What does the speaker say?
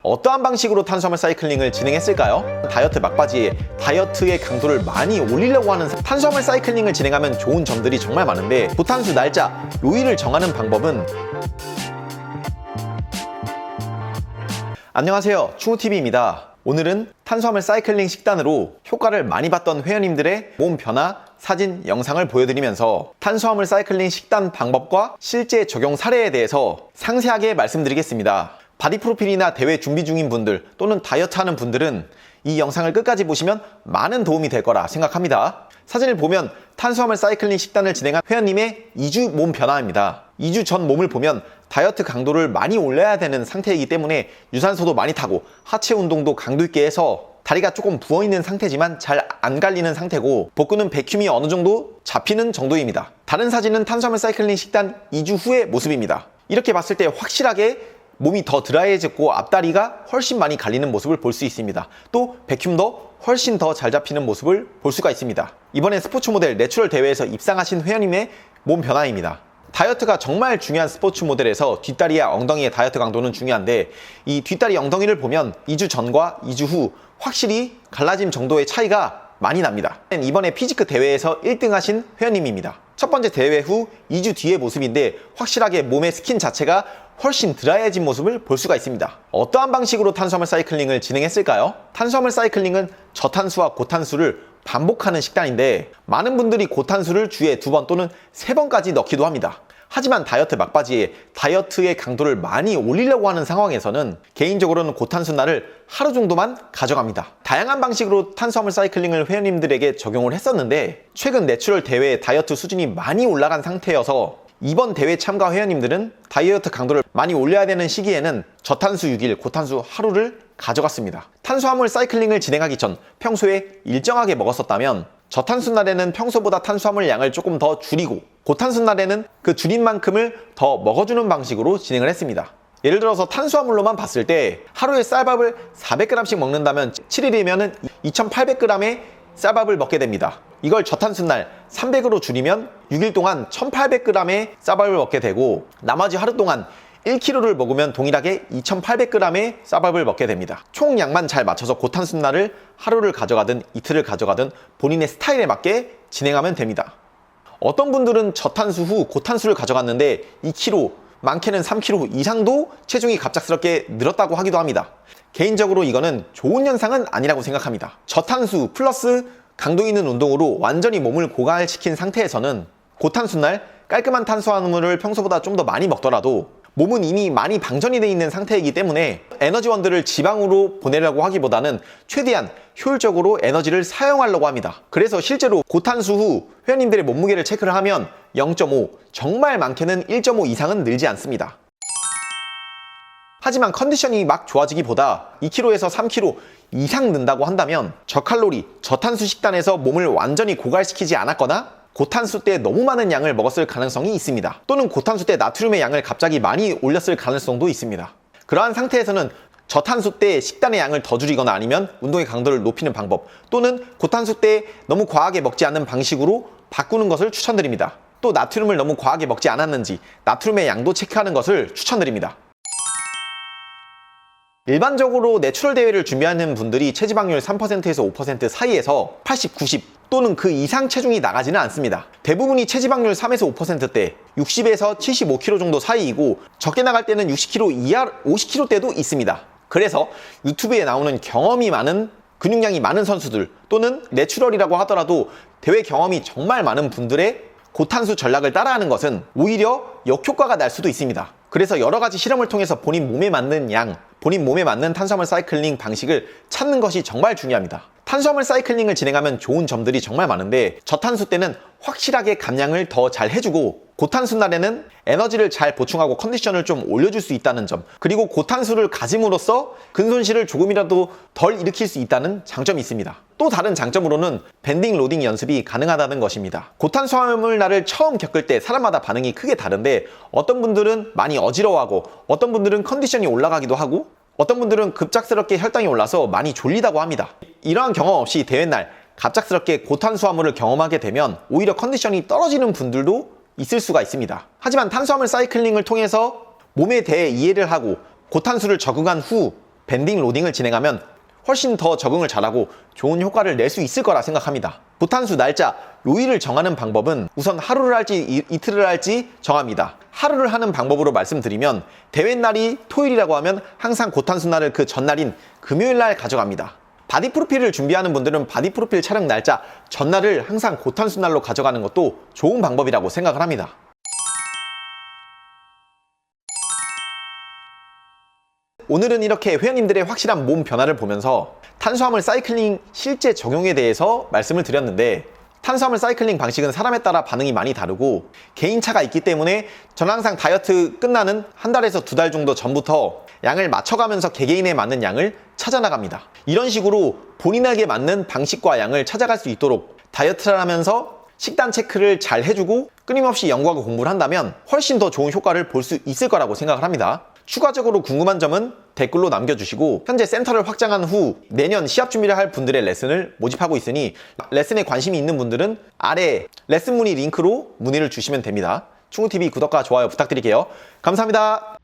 어떠한 방식으로 탄수화물 사이클링을 진행했을까요? 다이어트 막바지에 다이어트의 강도를 많이 올리려고 하는 탄수화물 사이클링을 진행하면 좋은 점들이 정말 많은데, 고탄수 날짜, 요일을 정하는 방법은 안녕하세요, 충우TV입니다. 오늘은 탄수화물 사이클링 식단으로 효과를 많이 봤던 회원님들의 몸 변화, 사진, 영상을 보여드리면서 탄수화물 사이클링 식단 방법과 실제 적용 사례에 대해서 상세하게 말씀드리겠습니다. 바디 프로필이나 대회 준비 중인 분들 또는 다이어트 하는 분들은 이 영상을 끝까지 보시면 많은 도움이 될 거라 생각합니다. 사진을 보면 탄수화물 사이클링 식단을 진행한 회원님의 2주 몸 변화입니다. 2주 전 몸을 보면 다이어트 강도를 많이 올려야 되는 상태이기 때문에 유산소도 많이 타고 하체 운동도 강도 있게 해서 다리가 조금 부어있는 상태지만 잘 안 갈리는 상태고, 복근은 백큐미 어느 정도 잡히는 정도입니다. 다른 사진은 탄수화물 사이클링 식단 2주 후의 모습입니다. 이렇게 봤을 때 확실하게 몸이 더 드라이해졌고 앞다리가 훨씬 많이 갈리는 모습을 볼 수 있습니다. 또 백큐음도 훨씬 더 잘 잡히는 모습을 볼 수가 있습니다. 이번에 스포츠 모델 내추럴 대회에서 입상하신 회원님의 몸 변화입니다. 다이어트가 정말 중요한 스포츠 모델에서 뒷다리와 엉덩이의 다이어트 강도는 중요한데, 이 뒷다리 엉덩이를 보면 2주 전과 2주 후 확실히 갈라짐 정도의 차이가 많이 납니다. 이번에 피지크 대회에서 1등 하신 회원님입니다. 첫 번째 대회 후 2주 뒤의 모습인데 확실하게 몸의 스킨 자체가 훨씬 드라이해진 모습을 볼 수가 있습니다. 어떠한 방식으로 탄수화물 사이클링을 진행했을까요? 탄수화물 사이클링은 저탄수와 고탄수를 반복하는 식단인데, 많은 분들이 고탄수를 주에 2번 또는 3번까지 넣기도 합니다. 하지만 다이어트 막바지에 다이어트의 강도를 많이 올리려고 하는 상황에서는 개인적으로는 고탄수 날을 하루 정도만 가져갑니다. 다양한 방식으로 탄수화물 사이클링을 회원님들에게 적용을 했었는데, 최근 내추럴 대회의 다이어트 수준이 많이 올라간 상태여서 이번 대회 참가 회원님들은 다이어트 강도를 많이 올려야 되는 시기에는 저탄수 6일, 고탄수 하루를 가져갔습니다. 탄수화물 사이클링을 진행하기 전 평소에 일정하게 먹었었다면 저탄수 날에는 평소보다 탄수화물 양을 조금 더 줄이고, 고탄수 날에는 그 줄인 만큼을 더 먹어주는 방식으로 진행을 했습니다. 예를 들어서 탄수화물로만 봤을 때 하루에 쌀밥을 400g씩 먹는다면 7일이면 2800g의 쌀밥을 먹게 됩니다. 이걸 저탄수 날 300으로 줄이면 6일 동안 1800g의 쌀밥을 먹게 되고, 나머지 하루 동안 1kg를 먹으면 동일하게 2800g의 쌀밥을 먹게 됩니다. 총 양만 잘 맞춰서 고탄수 날을 하루를 가져가든 이틀을 가져가든 본인의 스타일에 맞게 진행하면 됩니다. 어떤 분들은 저탄수 후 고탄수를 가져갔는데 2kg, 많게는 3kg 이상도 체중이 갑작스럽게 늘었다고 하기도 합니다. 개인적으로 이거는 좋은 현상은 아니라고 생각합니다. 저탄수 플러스 강도 있는 운동으로 완전히 몸을 고갈시킨 상태에서는 고탄수 날 깔끔한 탄수화물을 평소보다 좀 더 많이 먹더라도 몸은 이미 많이 방전이 되어 있는 상태이기 때문에 에너지원들을 지방으로 보내려고 하기보다는 최대한 효율적으로 에너지를 사용하려고 합니다. 그래서 실제로 고탄수 후 회원님들의 몸무게를 체크를 하면 0.5, 정말 많게는 1.5 이상은 늘지 않습니다. 하지만 컨디션이 막 좋아지기보다 2kg에서 3kg 이상 는다고 한다면 저칼로리, 저탄수 식단에서 몸을 완전히 고갈시키지 않았거나 고탄수 때 너무 많은 양을 먹었을 가능성이 있습니다. 또는 고탄수 때 나트륨의 양을 갑자기 많이 올렸을 가능성도 있습니다. 그러한 상태에서는 저탄수 때 식단의 양을 더 줄이거나 아니면 운동의 강도를 높이는 방법, 또는 고탄수 때 너무 과하게 먹지 않는 방식으로 바꾸는 것을 추천드립니다. 또 나트륨을 너무 과하게 먹지 않았는지 나트륨의 양도 체크하는 것을 추천드립니다. 일반적으로 내추럴 대회를 준비하는 분들이 체지방률 3%에서 5% 사이에서 80, 90 또는 그 이상 체중이 나가지는 않습니다. 대부분이 체지방률 3에서 5%대, 60에서 75kg 정도 사이이고, 적게 나갈 때는 60kg 이하 50kg대도 있습니다. 그래서 유튜브에 나오는 경험이 많은, 근육량이 많은 선수들 또는 내추럴이라고 하더라도 대회 경험이 정말 많은 분들의 고탄수 전략을 따라하는 것은 오히려 역효과가 날 수도 있습니다. 그래서 여러 가지 실험을 통해서 본인 몸에 맞는 양, 본인 몸에 맞는 탄수화물 사이클링 방식을 찾는 것이 정말 중요합니다. 탄수화물 사이클링을 진행하면 좋은 점들이 정말 많은데, 저탄수 때는 확실하게 감량을 더 잘 해주고, 고탄수 날에는 에너지를 잘 보충하고 컨디션을 좀 올려줄 수 있다는 점, 그리고 고탄수를 가짐으로써 근손실을 조금이라도 덜 일으킬 수 있다는 장점이 있습니다. 또 다른 장점으로는 밴딩 로딩 연습이 가능하다는 것입니다. 고탄수화물 날을 처음 겪을 때 사람마다 반응이 크게 다른데, 어떤 분들은 많이 어지러워하고 어떤 분들은 컨디션이 올라가기도 하고 어떤 분들은 급작스럽게 혈당이 올라서 많이 졸리다고 합니다. 이러한 경험 없이 대회날 갑작스럽게 고탄수화물을 경험하게 되면 오히려 컨디션이 떨어지는 분들도 있을 수가 있습니다. 하지만 탄수화물 사이클링을 통해서 몸에 대해 이해를 하고 고탄수를 적응한 후 밴딩 로딩을 진행하면 훨씬 더 적응을 잘하고 좋은 효과를 낼 수 있을 거라 생각합니다. 보탄수 날짜, 요일을 정하는 방법은 우선 하루를 할지 이틀을 할지 정합니다. 하루를 하는 방법으로 말씀드리면 대회 날이 토요일이라고 하면 항상 고탄수 날을 그 전날인 금요일 날 가져갑니다. 바디 프로필을 준비하는 분들은 바디 프로필 촬영 날짜 전날을 항상 고탄수 날로 가져가는 것도 좋은 방법이라고 생각을 합니다. 오늘은 이렇게 회원님들의 확실한 몸 변화를 보면서 탄수화물 사이클링 실제 적용에 대해서 말씀을 드렸는데, 탄수화물 사이클링 방식은 사람에 따라 반응이 많이 다르고 개인차가 있기 때문에 저는 항상 다이어트 끝나는 한 달에서 두 달 정도 전부터 양을 맞춰가면서 개개인에 맞는 양을 찾아 나갑니다. 이런 식으로 본인에게 맞는 방식과 양을 찾아갈 수 있도록 다이어트를 하면서 식단 체크를 잘 해주고 끊임없이 연구하고 공부를 한다면 훨씬 더 좋은 효과를 볼 수 있을 거라고 생각을 합니다. 추가적으로 궁금한 점은 댓글로 남겨주시고, 현재 센터를 확장한 후 내년 시합 준비를 할 분들의 레슨을 모집하고 있으니 레슨에 관심이 있는 분들은 아래 레슨 문의 링크로 문의를 주시면 됩니다. 충우TV 구독과 좋아요 부탁드릴게요. 감사합니다.